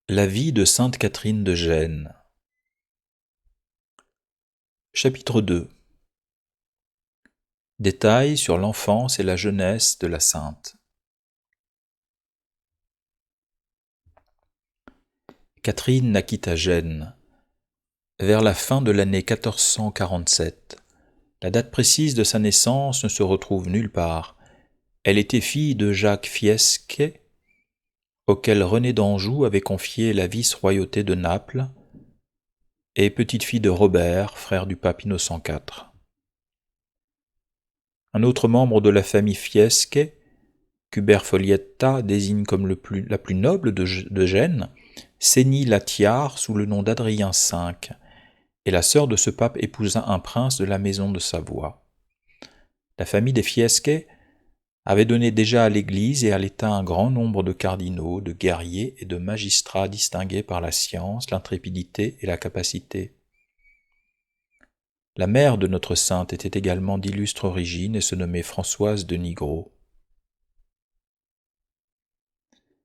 La vie de sainte Catherine de Gênes. Chapitre 2. Détails sur l'enfance et la jeunesse de la sainte. Catherine naquit à Gênes, vers la fin de l'année 1447. La date précise de sa naissance ne se retrouve nulle part. Elle était fille de Jacques Fiesque, auquel René d'Anjou avait confié la vice-royauté de Naples, et petite-fille de Robert, frère du pape Innocent IV. Un autre membre de la famille Fiesque, qu'Hubert Foglietta désigne comme la plus noble de Gênes, ceignit la tiare sous le nom d'Adrien V, et la sœur de ce pape épousa un prince de la maison de Savoie. La famille des Fiesque avait donné déjà à l'Église et à l'État un grand nombre de cardinaux, de guerriers et de magistrats distingués par la science, l'intrépidité et la capacité. La mère de notre sainte était également d'illustre origine et se nommait Françoise de Nigro.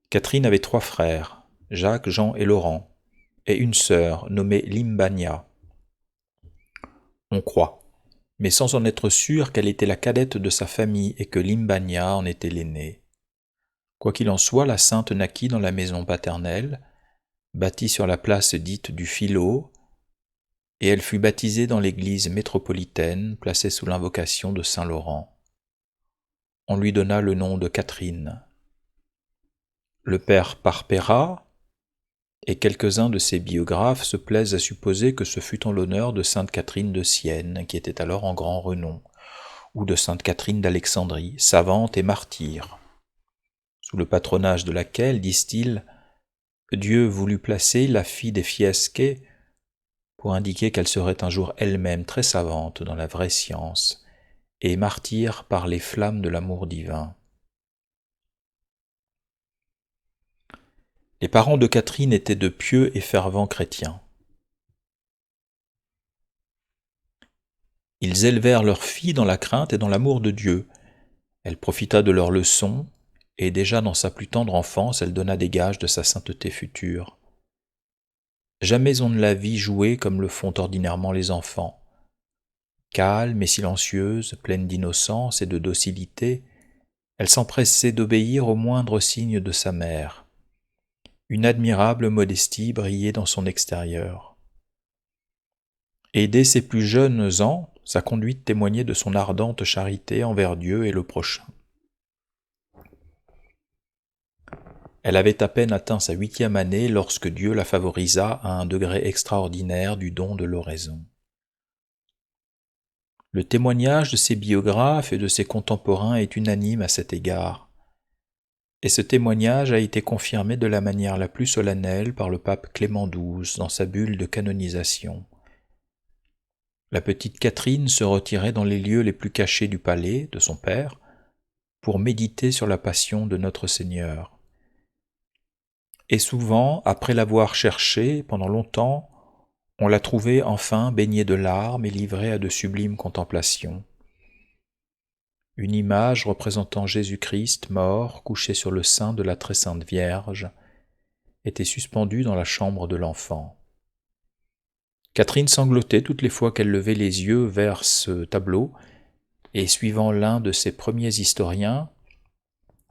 Catherine avait 3 frères, Jacques, Jean et Laurent, et une sœur nommée Limbania. On croit, mais sans en être sûr, qu'elle était la cadette de sa famille et que Limbania en était l'aînée. Quoi qu'il en soit, la sainte naquit dans la maison paternelle, bâtie sur la place dite du Philo, et elle fut baptisée dans l'église métropolitaine, placée sous l'invocation de saint Laurent. On lui donna le nom de Catherine. Le père Parpera et quelques-uns de ses biographes se plaisent à supposer que ce fut en l'honneur de sainte Catherine de Sienne, qui était alors en grand renom, ou de sainte Catherine d'Alexandrie, savante et martyre, sous le patronage de laquelle, disent-ils, Dieu voulut placer la fille des Fiesque pour indiquer qu'elle serait un jour elle-même très savante dans la vraie science et martyre par les flammes de l'amour divin. Les parents de Catherine étaient de pieux et fervents chrétiens. Ils élevèrent leur fille dans la crainte et dans l'amour de Dieu. Elle profita de leurs leçons, et déjà dans sa plus tendre enfance, elle donna des gages de sa sainteté future. Jamais on ne la vit jouer comme le font ordinairement les enfants. Calme et silencieuse, pleine d'innocence et de docilité, elle s'empressait d'obéir au moindre signe de sa mère. Une admirable modestie brillait dans son extérieur. Et dès ses plus jeunes ans, sa conduite témoignait de son ardente charité envers Dieu et le prochain. Elle avait à peine atteint sa 8e année lorsque Dieu la favorisa à un degré extraordinaire du don de l'oraison. Le témoignage de ses biographes et de ses contemporains est unanime à cet égard, et ce témoignage a été confirmé de la manière la plus solennelle par le pape Clément XII dans sa bulle de canonisation. La petite Catherine se retirait dans les lieux les plus cachés du palais de son père pour méditer sur la passion de notre Seigneur. Et souvent, après l'avoir cherchée pendant longtemps, on la trouvait enfin baignée de larmes et livrée à de sublimes contemplations. Une image représentant Jésus-Christ mort, couché sur le sein de la très sainte Vierge, était suspendue dans la chambre de l'enfant. Catherine sanglotait toutes les fois qu'elle levait les yeux vers ce tableau, et suivant l'un de ses premiers historiens,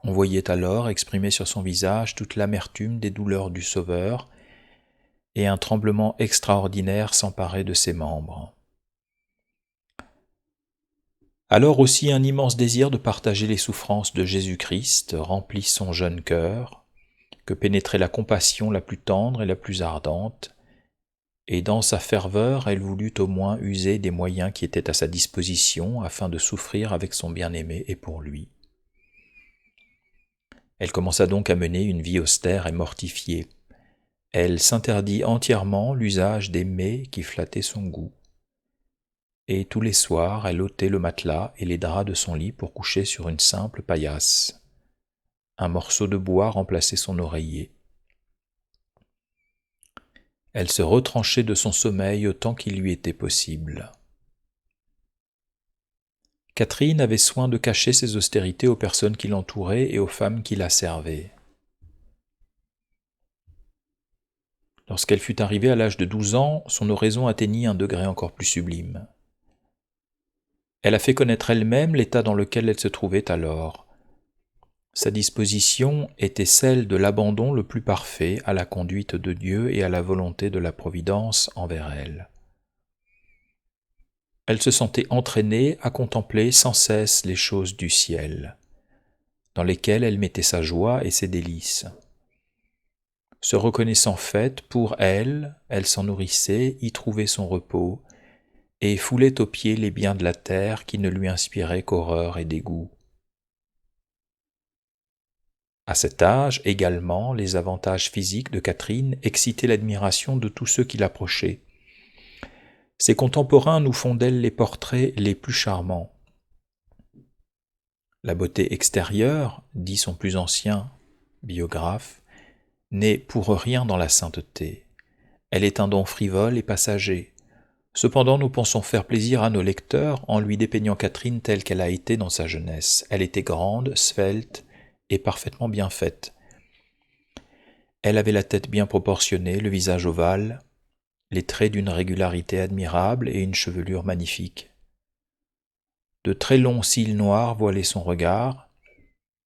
on voyait alors exprimer sur son visage toute l'amertume des douleurs du Sauveur, et un tremblement extraordinaire s'emparait de ses membres. Alors aussi un immense désir de partager les souffrances de Jésus-Christ remplit son jeune cœur, que pénétrait la compassion la plus tendre et la plus ardente, et dans sa ferveur elle voulut au moins user des moyens qui étaient à sa disposition afin de souffrir avec son bien-aimé et pour lui. Elle commença donc à mener une vie austère et mortifiée. Elle s'interdit entièrement l'usage des mets qui flattaient son goût. Et tous les soirs, elle ôtait le matelas et les draps de son lit pour coucher sur une simple paillasse. Un morceau de bois remplaçait son oreiller. Elle se retranchait de son sommeil autant qu'il lui était possible. Catherine avait soin de cacher ses austérités aux personnes qui l'entouraient et aux femmes qui la servaient. Lorsqu'elle fut arrivée à l'âge de 12 ans, son oraison atteignit un degré encore plus sublime. Elle a fait connaître elle-même l'état dans lequel elle se trouvait alors. Sa disposition était celle de l'abandon le plus parfait à la conduite de Dieu et à la volonté de la Providence envers elle. Elle se sentait entraînée à contempler sans cesse les choses du ciel, dans lesquelles elle mettait sa joie et ses délices. Se reconnaissant faite pour elle, elle s'en nourrissait, y trouvait son repos, et foulait aux pieds les biens de la terre qui ne lui inspiraient qu'horreur et dégoût. À cet âge également, les avantages physiques de Catherine excitaient l'admiration de tous ceux qui l'approchaient. Ses contemporains nous font d'elle les portraits les plus charmants. La beauté extérieure, dit son plus ancien biographe, n'est pour rien dans la sainteté. Elle est un don frivole et passager. Cependant, nous pensons faire plaisir à nos lecteurs en lui dépeignant Catherine telle qu'elle a été dans sa jeunesse. Elle était grande, svelte et parfaitement bien faite. Elle avait la tête bien proportionnée, le visage ovale, les traits d'une régularité admirable et une chevelure magnifique. De très longs cils noirs voilaient son regard,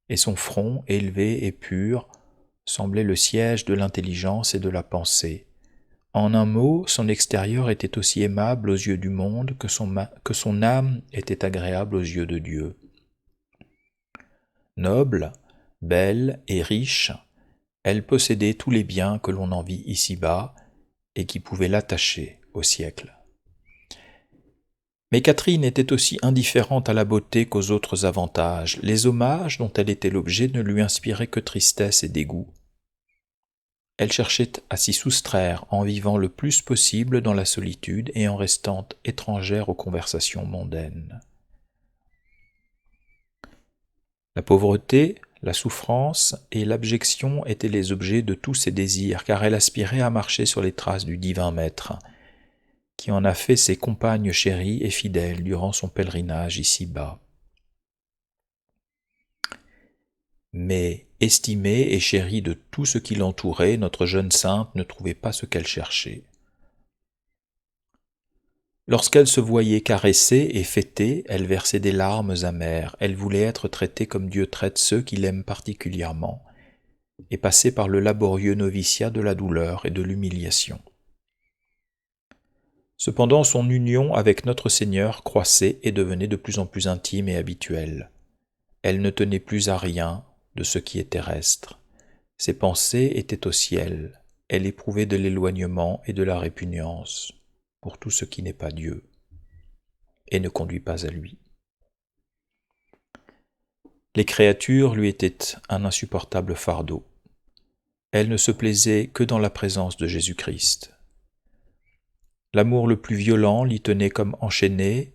et son front, élevé et pur, semblait le siège de l'intelligence et de la pensée. En un mot, son extérieur était aussi aimable aux yeux du monde que son âme était agréable aux yeux de Dieu. Noble, belle et riche, elle possédait tous les biens que l'on envie ici-bas et qui pouvaient l'attacher au siècle. Mais Catherine était aussi indifférente à la beauté qu'aux autres avantages. Les hommages dont elle était l'objet ne lui inspiraient que tristesse et dégoût. Elle cherchait à s'y soustraire en vivant le plus possible dans la solitude et en restant étrangère aux conversations mondaines. La pauvreté, la souffrance et l'abjection étaient les objets de tous ses désirs, car elle aspirait à marcher sur les traces du divin Maître, qui en a fait ses compagnes chéries et fidèles durant son pèlerinage ici-bas. Mais, estimée et chérie de tout ce qui l'entourait, notre jeune sainte ne trouvait pas ce qu'elle cherchait. Lorsqu'elle se voyait caressée et fêtée, elle versait des larmes amères. Elle voulait être traitée comme Dieu traite ceux qui l'aiment particulièrement, et passer par le laborieux noviciat de la douleur et de l'humiliation. Cependant, son union avec notre Seigneur croissait et devenait de plus en plus intime et habituelle. Elle ne tenait plus à rien de ce qui est terrestre. Ses pensées étaient au ciel. Elle éprouvait de l'éloignement et de la répugnance pour tout ce qui n'est pas Dieu et ne conduit pas à lui. Les créatures lui étaient un insupportable fardeau. Elle ne se plaisait que dans la présence de Jésus-Christ. L'amour le plus violent l'y tenait comme enchaîné,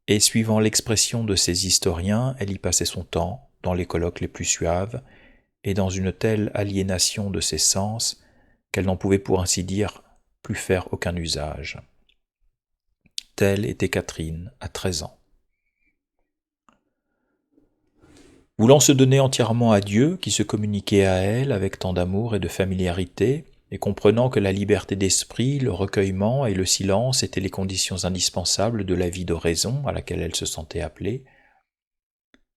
et suivant l'expression de ses historiens, elle y passait son temps, dans les colloques les plus suaves, et dans une telle aliénation de ses sens qu'elle n'en pouvait pour ainsi dire plus faire aucun usage. Telle était Catherine à 13 ans. Voulant se donner entièrement à Dieu, qui se communiquait à elle avec tant d'amour et de familiarité, et comprenant que la liberté d'esprit, le recueillement et le silence étaient les conditions indispensables de la vie d'oraison à laquelle elle se sentait appelée,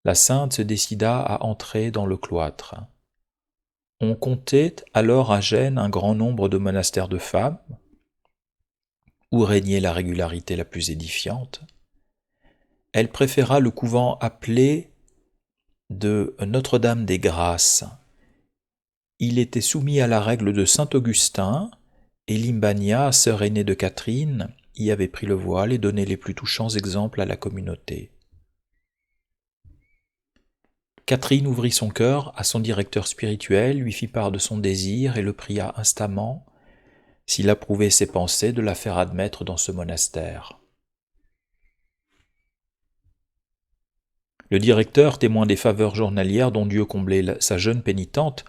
la sainte se décida à entrer dans le cloître. On comptait alors à Gênes un grand nombre de monastères de femmes, où régnait la régularité la plus édifiante. Elle préféra le couvent appelé de Notre-Dame des Grâces. Il était soumis à la règle de saint Augustin, et Limbania, sœur aînée de Catherine, y avait pris le voile et donné les plus touchants exemples à la communauté. Catherine ouvrit son cœur à son directeur spirituel, lui fit part de son désir et le pria instamment, s'il approuvait ses pensées, de la faire admettre dans ce monastère. Le directeur, témoin des faveurs journalières dont Dieu comblait sa jeune pénitente,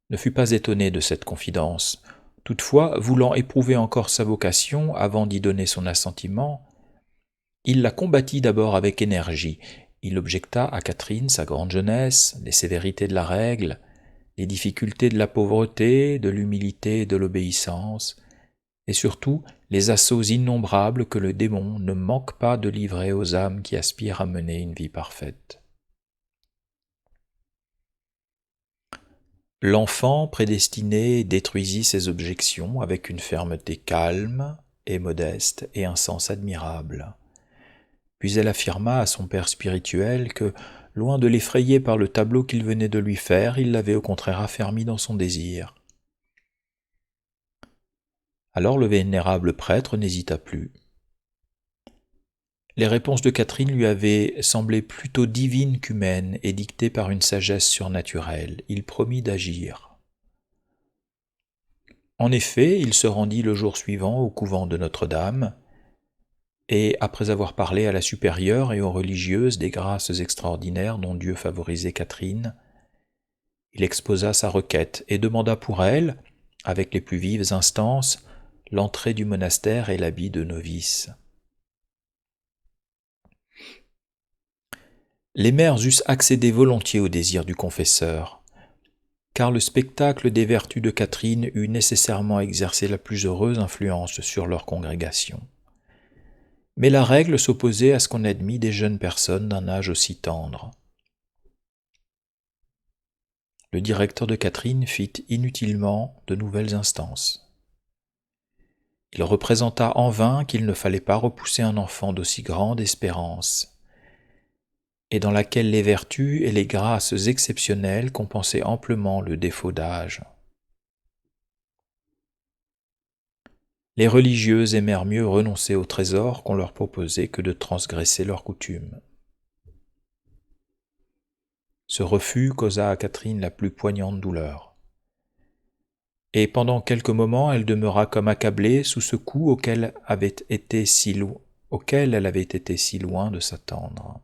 ne fut pas étonné de cette confidence. Toutefois, voulant éprouver encore sa vocation avant d'y donner son assentiment, il la combattit d'abord avec énergie. Il objecta à Catherine sa grande jeunesse, les sévérités de la règle, les difficultés de la pauvreté, de l'humilité et de l'obéissance, et surtout les assauts innombrables que le démon ne manque pas de livrer aux âmes qui aspirent à mener une vie parfaite. L'enfant prédestiné détruisit ses objections avec une fermeté calme et modeste et un sens admirable. Puis elle affirma à son père spirituel que, loin de l'effrayer par le tableau qu'il venait de lui faire, il l'avait au contraire affermi dans son désir. Alors le vénérable prêtre n'hésita plus. Les réponses de Catherine lui avaient semblé plutôt divines qu'humaines et dictées par une sagesse surnaturelle. Il promit d'agir. En effet, il se rendit le jour suivant au couvent de Notre-Dame, et après avoir parlé à la supérieure et aux religieuses des grâces extraordinaires dont Dieu favorisait Catherine, il exposa sa requête et demanda pour elle, avec les plus vives instances, l'entrée du monastère et l'habit de novice. Les mères eussent accédé volontiers au désir du confesseur, car le spectacle des vertus de Catherine eût nécessairement exercé la plus heureuse influence sur leur congrégation. Mais la règle s'opposait à ce qu'on admît des jeunes personnes d'un âge aussi tendre. Le directeur de Catherine fit inutilement de nouvelles instances. Il représenta en vain qu'il ne fallait pas repousser un enfant d'aussi grande espérance, et dans laquelle les vertus et les grâces exceptionnelles compensaient amplement le défaut d'âge. Les religieuses aimèrent mieux renoncer au trésor qu'on leur proposait que de transgresser leurs coutumes. Ce refus causa à Catherine la plus poignante douleur. Et pendant quelques moments, elle demeura comme accablée sous ce coup auquel elle avait été si loin de s'attendre.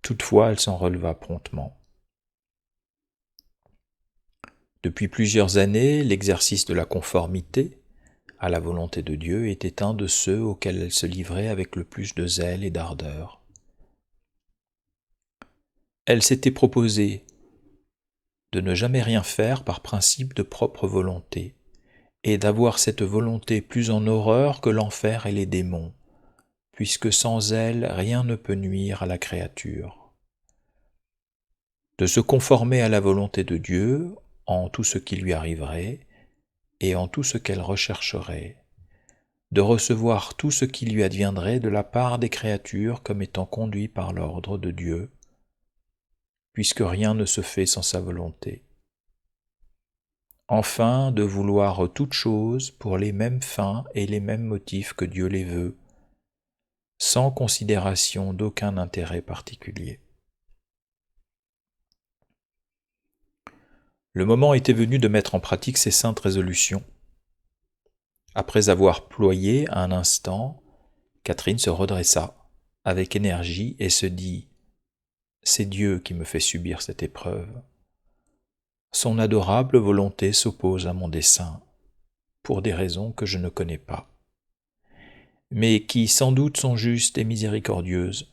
Toutefois, elle s'en releva promptement. Depuis plusieurs années, l'exercice de la conformité à la volonté de Dieu était un de ceux auxquels elle se livrait avec le plus de zèle et d'ardeur. Elle s'était proposée de ne jamais rien faire par principe de propre volonté, et d'avoir cette volonté plus en horreur que l'enfer et les démons, puisque sans elle rien ne peut nuire à la créature. De se conformer à la volonté de Dieu en tout ce qui lui arriverait, et en tout ce qu'elle rechercherait, de recevoir tout ce qui lui adviendrait de la part des créatures comme étant conduit par l'ordre de Dieu, puisque rien ne se fait sans sa volonté. Enfin, de vouloir toutes choses pour les mêmes fins et les mêmes motifs que Dieu les veut, sans considération d'aucun intérêt particulier. Le moment était venu de mettre en pratique ces saintes résolutions. Après avoir ployé un instant, Catherine se redressa avec énergie et se dit « C'est Dieu qui me fait subir cette épreuve. Son adorable volonté s'oppose à mon dessein, pour des raisons que je ne connais pas, mais qui sans doute sont justes et miséricordieuses.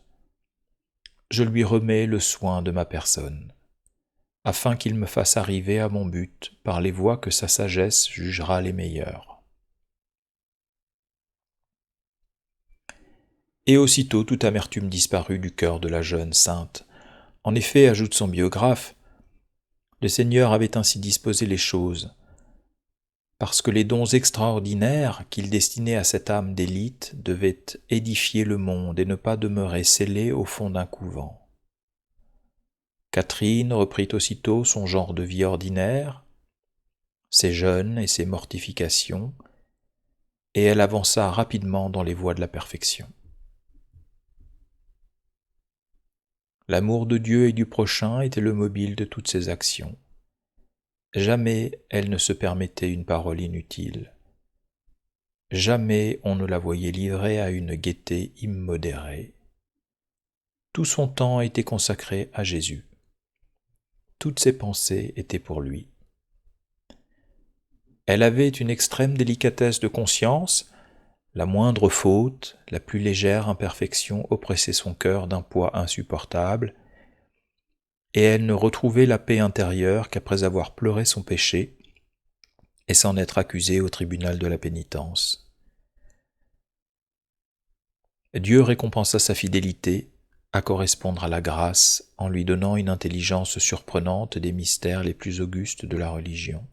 Je lui remets le soin de ma personne, afin qu'il me fasse arriver à mon but par les voies que sa sagesse jugera les meilleures. » Et aussitôt toute amertume disparut du cœur de la jeune sainte. En effet, ajoute son biographe, le Seigneur avait ainsi disposé les choses, parce que les dons extraordinaires qu'il destinait à cette âme d'élite devaient édifier le monde et ne pas demeurer scellés au fond d'un couvent. Catherine reprit aussitôt son genre de vie ordinaire, ses jeûnes et ses mortifications, et elle avança rapidement dans les voies de la perfection. L'amour de Dieu et du prochain était le mobile de toutes ses actions. Jamais elle ne se permettait une parole inutile. Jamais on ne la voyait livrée à une gaieté immodérée. Tout son temps était consacré à Jésus. Toutes ses pensées étaient pour lui. Elle avait une extrême délicatesse de conscience. La moindre faute, la plus légère imperfection oppressait son cœur d'un poids insupportable, et elle ne retrouvait la paix intérieure qu'après avoir pleuré son péché et s'en être accusée au tribunal de la pénitence. Dieu récompensa sa fidélité à correspondre à la grâce en lui donnant une intelligence surprenante des mystères les plus augustes de la religion.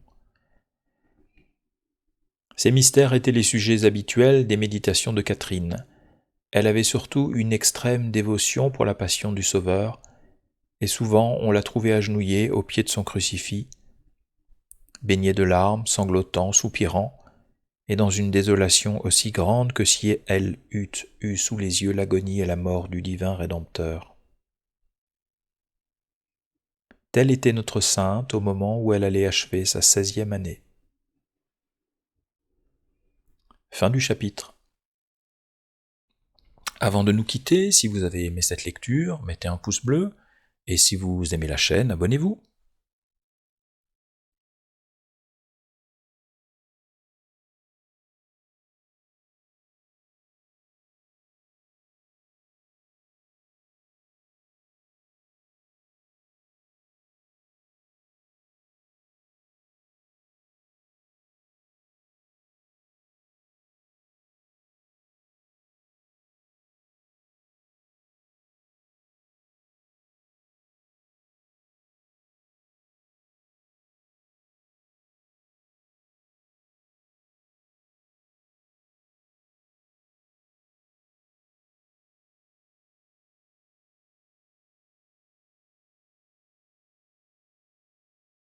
Ces mystères étaient les sujets habituels des méditations de Catherine. Elle avait surtout une extrême dévotion pour la passion du Sauveur, et souvent on la trouvait agenouillée au pied de son crucifix, baignée de larmes, sanglotant, soupirant, et dans une désolation aussi grande que si elle eût eu sous les yeux l'agonie et la mort du divin Rédempteur. Telle était notre sainte au moment où elle allait achever sa 16e année. Fin du chapitre. Avant de nous quitter, si vous avez aimé cette lecture, mettez un pouce bleu, et si vous aimez la chaîne, abonnez-vous.